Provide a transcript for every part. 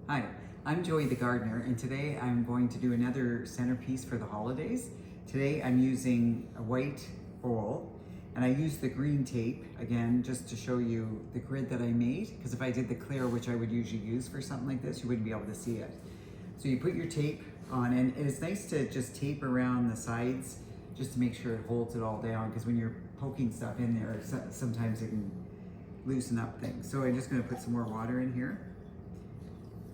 Hi, I'm Joey the gardener, and today I'm going to do another centerpiece for the holidays. Today I'm using a white bowl, and I used the green tape again just to show you the grid that I made, because if I did the clear, which I would usually use for something like this, you wouldn't be able to see it. So you put your tape on, and it's nice to just tape around the sides just to make sure it holds it all down, because when you're poking stuff in there, sometimes it can loosen up things. So I'm just going to put some more water in here.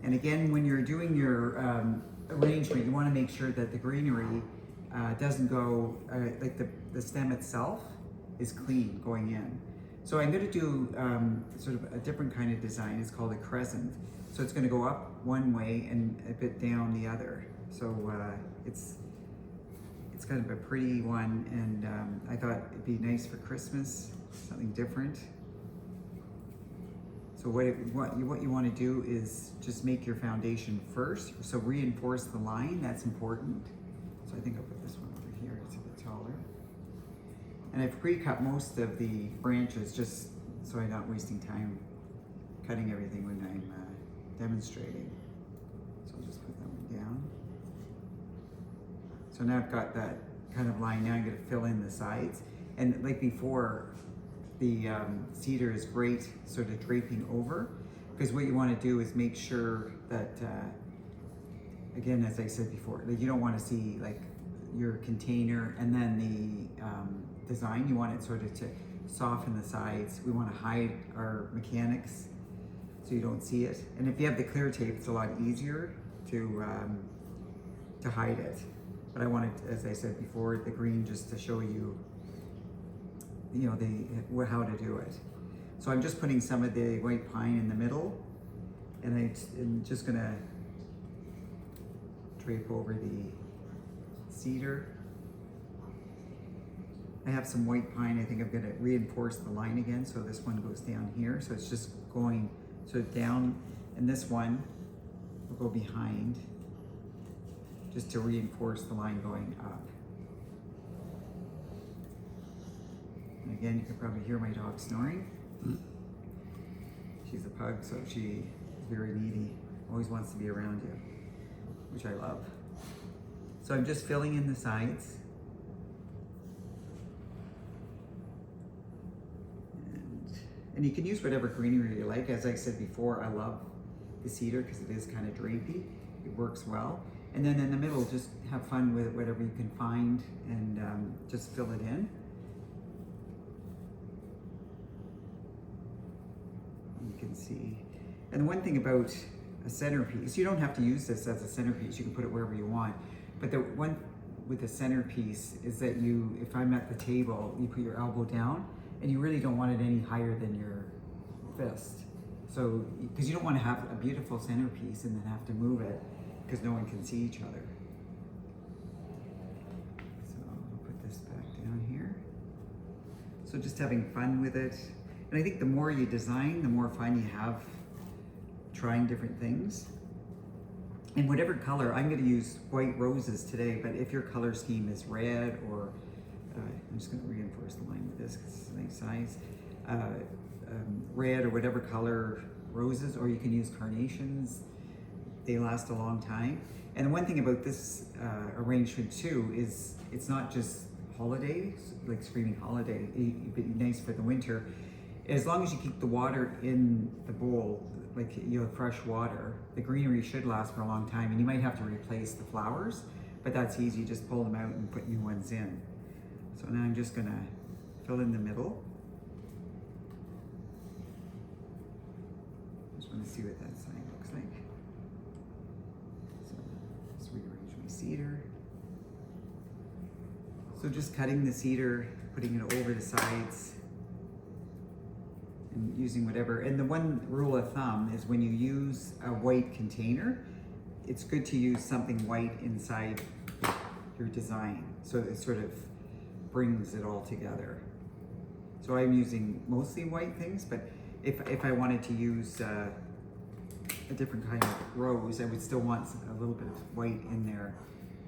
And again, when you're doing your arrangement, you want to make sure that the greenery doesn't go, like the stem itself is clean going in. So I'm going to do sort of a different kind of design. It's called a crescent. So it's going to go up one way and a bit down the other. So it's kind of a pretty one, and I thought it'd be nice for Christmas, something different. So what you want to do is just make your foundation first. So reinforce the line, that's important. So I think I'll put this one over here, it's a bit taller. And I've pre-cut most of the branches just so I'm not wasting time cutting everything when I'm demonstrating. So I'll just put that one down. So now I've got that kind of line. Now I'm going to fill in the sides. And like before, the cedar is great sort of draping over, because what you want to do is make sure that, again, as I said before, that you don't want to see like your container and then the design. You want it sort of to soften the sides. We want to hide our mechanics so you don't see it. And if you have the clear tape, it's a lot easier to hide it. But I wanted, as I said before, the green just to show you, you know, how to do it. So I'm just putting some of the white pine in the middle, and I'm just gonna drape over the cedar. I have some white pine. I think I'm gonna reinforce the line again, so this one goes down here. So it's just going sort of down, and this one will go behind, just to reinforce the line going up. And again, you can probably hear my dog snoring. She's a pug, so she is very needy, always wants to be around you, which I love. So I'm just filling in the sides. And you can use whatever greenery you like. As I said before, I love the cedar because it is kind of drapey. It works well. And then in the middle, just have fun with whatever you can find, and just fill it in. You can see. And the one thing about a centerpiece, you don't have to use this as a centerpiece, you can put it wherever you want. But the one with a centerpiece is that if I'm at the table, you put your elbow down, and you really don't want it any higher than your fist. So, because you don't want to have a beautiful centerpiece and then have to move it because no one can see each other. So I'll put this back down here. So just having fun with it. And I think the more you design, the more fun you have trying different things. And whatever color, I'm going to use white roses today, but if your color scheme is red, or I'm just going to reinforce the line with this because it's a nice size, red or whatever color roses, or you can use carnations. They last a long time. And the one thing about this arrangement too is it's not just holidays, like screaming holiday, it'd be nice for the winter. As long as you keep the water in the bowl, like you have fresh water, the greenery should last for a long time, and you might have to replace the flowers, but that's easy, just pull them out and put new ones in. So now I'm just gonna fill in the middle. Just wanna see what that sign looks like. So let's rearrange my cedar. So just cutting the cedar, putting it over the sides, and using whatever. And the one rule of thumb is when you use a white container, it's good to use something white inside your design, so it sort of brings it all together. So I'm using mostly white things, but if I wanted to use a different kind of rose, I would still want a little bit of white in there,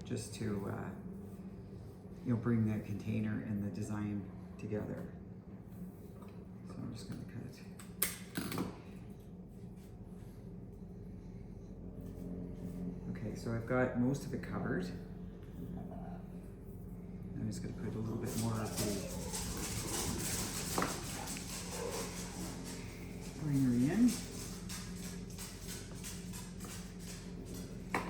just to you know, bring the container and the design together. So I'm just going to cut so I've got most of it covered. I'm just going to put a little bit more of the greenery in.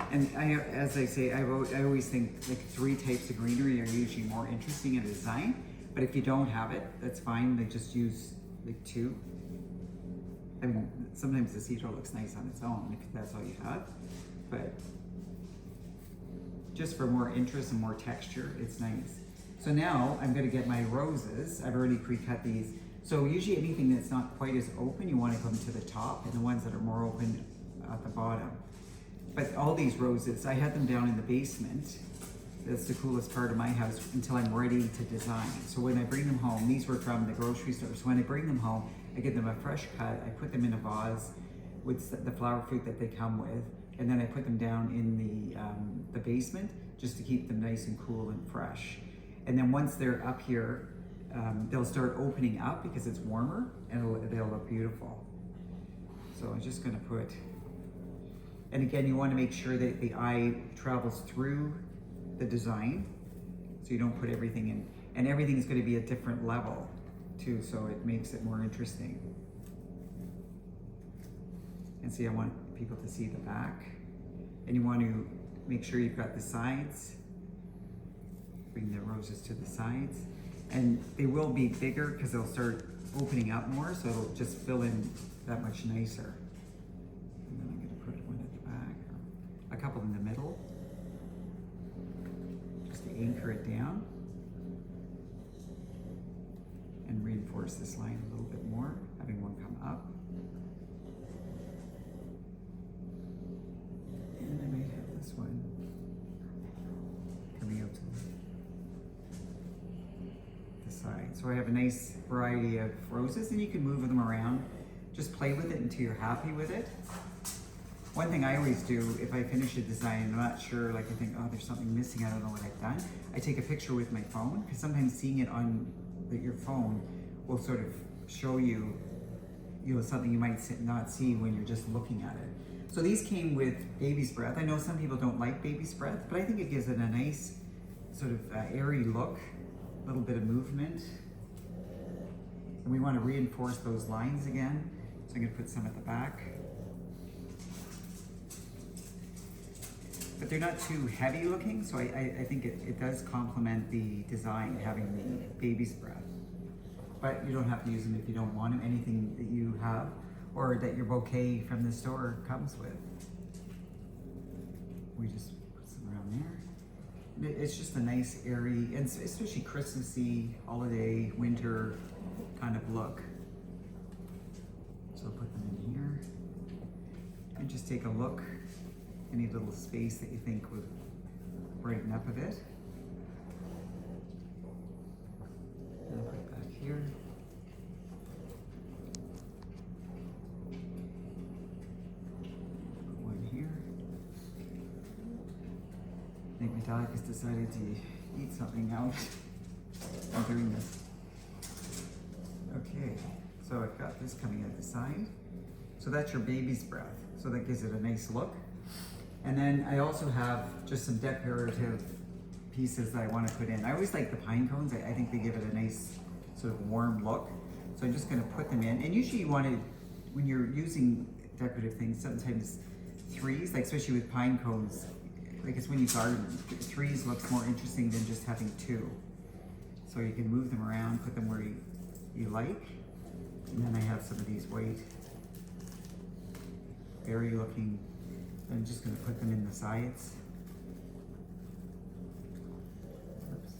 And as I say, I always think like 3 types of greenery are usually more interesting in a design. But if you don't have it, that's fine. They just use like 2. I mean, sometimes the cedar looks nice on its own if that's all you have. But just for more interest and more texture, it's nice. So now I'm going to get my roses. I've already pre-cut these. So usually anything that's not quite as open, you want to come to the top, and the ones that are more open at the bottom. But all these roses, I had them down in the basement. That's the coolest part of my house until I'm ready to design. So when I bring them home, these were from the grocery store. So when I bring them home, I give them a fresh cut. I put them in a vase with the flower fruit that they come with. And then I put them down in the basement just to keep them nice and cool and fresh. And then once they're up here, they'll start opening up because it's warmer and they'll look beautiful. So I'm just gonna put, and again, you wanna make sure that the eye travels through the design so you don't put everything in. And everything's gonna be a different level too, so it makes it more interesting. And see, I want people to see the back. And you want to make sure you've got the sides. Bring the roses to the sides. And they will be bigger because they'll start opening up more, so it'll just fill in that much nicer. And then I'm gonna put one at the back, or a couple in the middle, just to anchor it down. And reinforce this line a little bit more, having one come up. And I might have this one coming out to the side. So I have a nice variety of roses, and you can move them around. Just play with it until you're happy with it. One thing I always do, if I finish a design and I'm not sure, like I think, oh, there's something missing, I don't know what I've done, I take a picture with my phone, because sometimes seeing it on your phone will sort of show you, something you might not see when you're just looking at it. So these came with baby's breath. I know some people don't like baby's breath, but I think it gives it a nice sort of airy look, a little bit of movement. And we want to reinforce those lines again. So I'm going to put some at the back. But they're not too heavy looking, so I think it does complement the design, having the baby's breath. But you don't have to use them if you don't want them. Anything that you have or that your bouquet from the store comes with. We just put some around there. It's just a nice airy, and especially Christmassy, holiday, winter kind of look. So I'll put them in here. And just take a look. Any little space that you think would brighten up a bit. And I'll put it back here. Put one here. I think my dog has decided to eat something out. I'm doing this. Okay, so I've got this coming out the side. So that's your baby's breath. So that gives it a nice look. And then I also have just some decorative pieces that I want to put in. I always like the pine cones. I think they give it a nice sort of warm look. So I'm just going to put them in. And usually you want to, when you're using decorative things, sometimes threes, like especially with pine cones, like it's when you garden, threes looks more interesting than just having 2. So you can move them around, put them where you like. And then I have some of these white, airy looking. I'm just going to put them in the sides. Oops.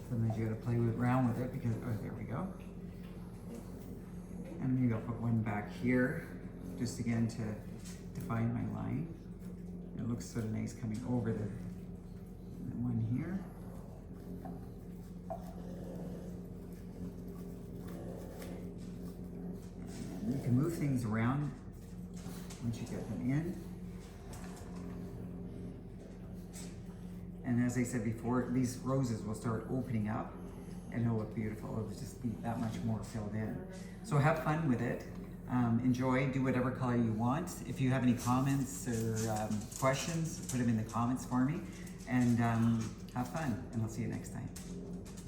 Sometimes you got to play around with it because, oh, there we go. And maybe I'll put one back here, just again to define my line. It looks sort of nice coming over the one here. And you can move things around once you get them in. And as I said before, these roses will start opening up and it'll look beautiful. It'll just be that much more filled in. So have fun with it. Enjoy, do whatever color you want. If you have any comments or questions, put them in the comments for me. And have fun, and I'll see you next time.